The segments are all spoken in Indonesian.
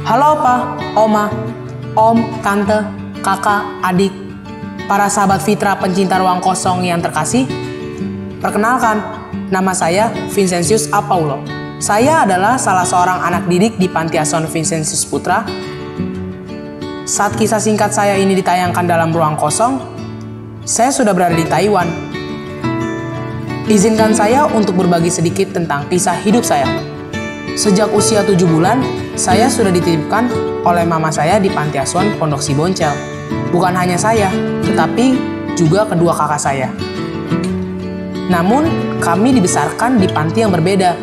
Halo Opa, Oma, Om, Tante, Kakak, Adik, para sahabat Fitra pencinta ruang kosong yang terkasih. Perkenalkan, nama saya Vincentius Apaulo. Saya adalah salah seorang anak didik di Panti Asuhan Vincentius Putra. Saat kisah singkat saya ini ditayangkan dalam ruang kosong, saya sudah berada di Taiwan. Izinkan saya untuk berbagi sedikit tentang kisah hidup saya. Sejak usia 7 bulan, saya sudah dititipkan oleh mama saya di Panti Asuhan Pondok Siboncel. Bukan hanya saya, tetapi juga kedua kakak saya. Namun, kami dibesarkan di panti yang berbeda,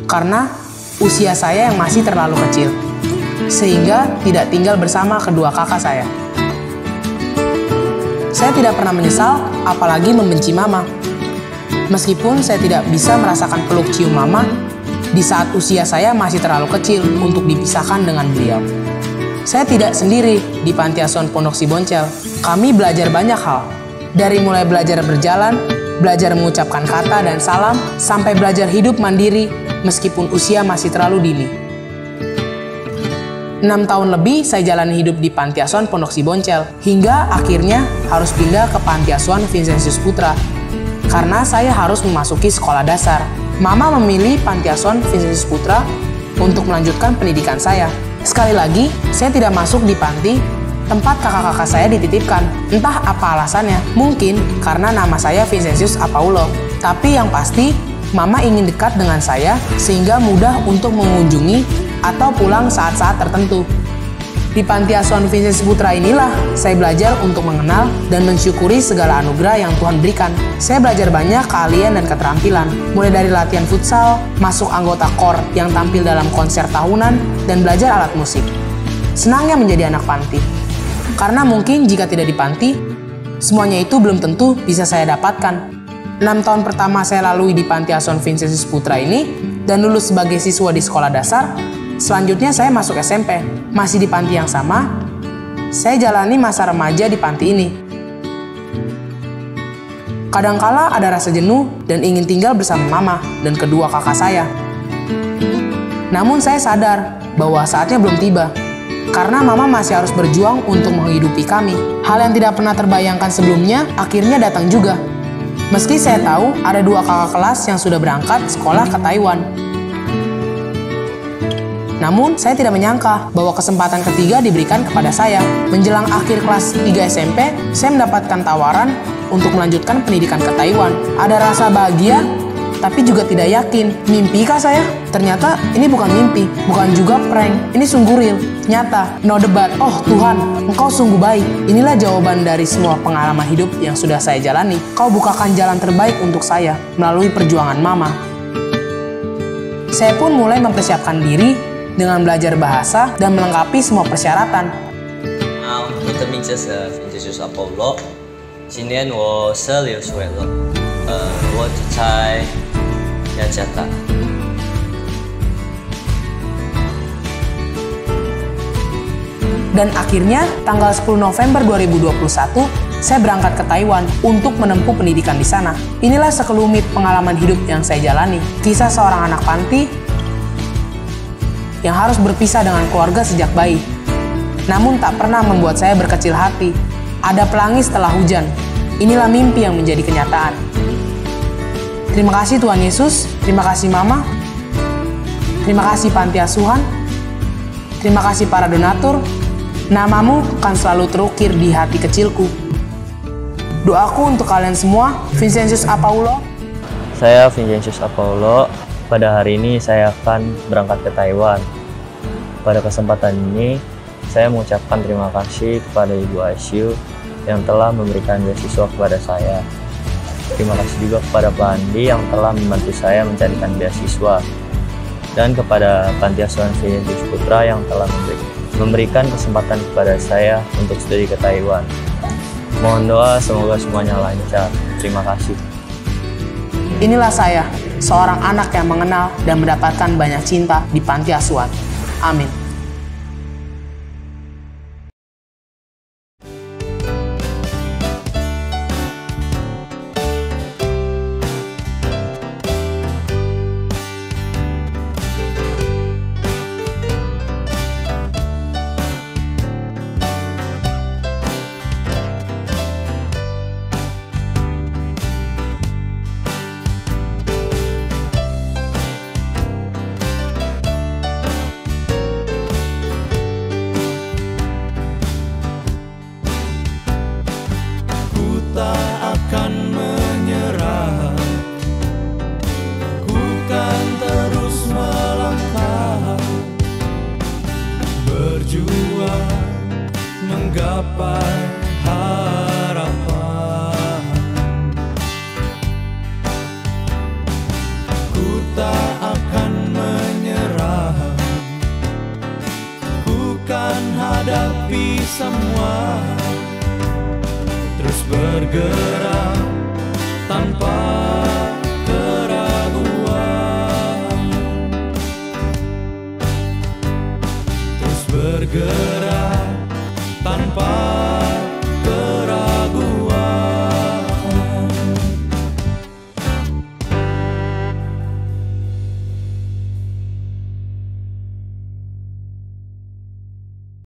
karena usia saya yang masih terlalu kecil, sehingga tidak tinggal bersama kedua kakak saya. Saya tidak pernah menyesal, apalagi membenci mama. Meskipun saya tidak bisa merasakan peluk cium mama, di saat usia saya masih terlalu kecil untuk dipisahkan dengan beliau. Saya tidak sendiri di Panti Asuhan Pondok Siboncel. Kami belajar banyak hal. Dari mulai belajar berjalan, belajar mengucapkan kata dan salam, sampai belajar hidup mandiri meskipun usia masih terlalu dini. 6 tahun lebih saya jalani hidup di Panti Asuhan Pondok Siboncel, hingga akhirnya harus pindah ke Panti Asuhan Vincentius Putra, karena saya harus memasuki sekolah dasar. Mama memilih Panti Asuhan Vincentius Putra untuk melanjutkan pendidikan saya. Sekali lagi, saya tidak masuk di panti tempat kakak-kakak saya dititipkan. Entah apa alasannya, mungkin karena nama saya Vincentius Apaulo. Tapi yang pasti, Mama ingin dekat dengan saya sehingga mudah untuk mengunjungi atau pulang saat-saat tertentu. Di Panti Asuhan Vincentius Putra inilah saya belajar untuk mengenal dan mensyukuri segala anugerah yang Tuhan berikan. Saya belajar banyak keahlian dan keterampilan, mulai dari latihan futsal, masuk anggota KOR yang tampil dalam konser tahunan, dan belajar alat musik. Senangnya menjadi anak panti, karena mungkin jika tidak di panti, semuanya itu belum tentu bisa saya dapatkan. 6 tahun pertama saya lalui di Panti Asuhan Vincentius Putra ini, dan lulus sebagai siswa di sekolah dasar. Selanjutnya saya masuk SMP, masih di panti yang sama. Saya jalani masa remaja di panti ini. Kadangkala ada rasa jenuh dan ingin tinggal bersama mama dan kedua kakak saya. Namun saya sadar bahwa saatnya belum tiba, karena mama masih harus berjuang untuk menghidupi kami. Hal yang tidak pernah terbayangkan sebelumnya akhirnya datang juga. Meski saya tahu ada 2 kakak kelas yang sudah berangkat sekolah ke Taiwan. Namun, saya tidak menyangka bahwa kesempatan ketiga diberikan kepada saya. Menjelang akhir kelas 3 SMP, saya mendapatkan tawaran untuk melanjutkan pendidikan ke Taiwan. Ada rasa bahagia, tapi juga tidak yakin. Mimpikah saya? Ternyata ini bukan mimpi, bukan juga prank. Ini sungguh real, nyata, no debat. Oh Tuhan, Engkau sungguh baik. Inilah jawaban dari semua pengalaman hidup yang sudah saya jalani. Kau bukakan jalan terbaik untuk saya melalui perjuangan mama. Saya pun mulai mempersiapkan diri dengan belajar bahasa dan melengkapi semua persyaratan. 我的名字是 Vincentius Apaulo，今年我16岁了，我在雅加达。Dan akhirnya, tanggal 10 November 2021, saya berangkat ke Taiwan untuk menempuh pendidikan di sana. Inilah sekelumit pengalaman hidup yang saya jalani. Kisah seorang anak panti yang harus berpisah dengan keluarga sejak bayi. Namun tak pernah membuat saya berkecil hati. Ada pelangi setelah hujan. Inilah mimpi yang menjadi kenyataan. Terima kasih Tuhan Yesus, terima kasih Mama, terima kasih Panti Asuhan, terima kasih para donatur. Namamu akan selalu terukir di hati kecilku. Doaku untuk kalian semua, Vincentius Apaulo. Saya Vincentius Apaulo. Pada hari ini saya akan berangkat ke Taiwan. Pada kesempatan ini, saya mengucapkan terima kasih kepada Ibu Asyu yang telah memberikan beasiswa kepada saya. Terima kasih juga kepada Pak Andi yang telah membantu saya mencarikan beasiswa. Dan kepada Panti Asuhan Vincentius Putra yang telah memberikan kesempatan kepada saya untuk studi ke Taiwan. Mohon doa semoga semuanya lancar. Terima kasih. Inilah saya, seorang anak yang mengenal dan mendapatkan banyak cinta di Panti Asuhan. Amin. berjuang menggapai harapan. Ku tak akan menyerah, ku kan hadapi semua, terus bergerak tanpa keraguan, terus bergerak tanpa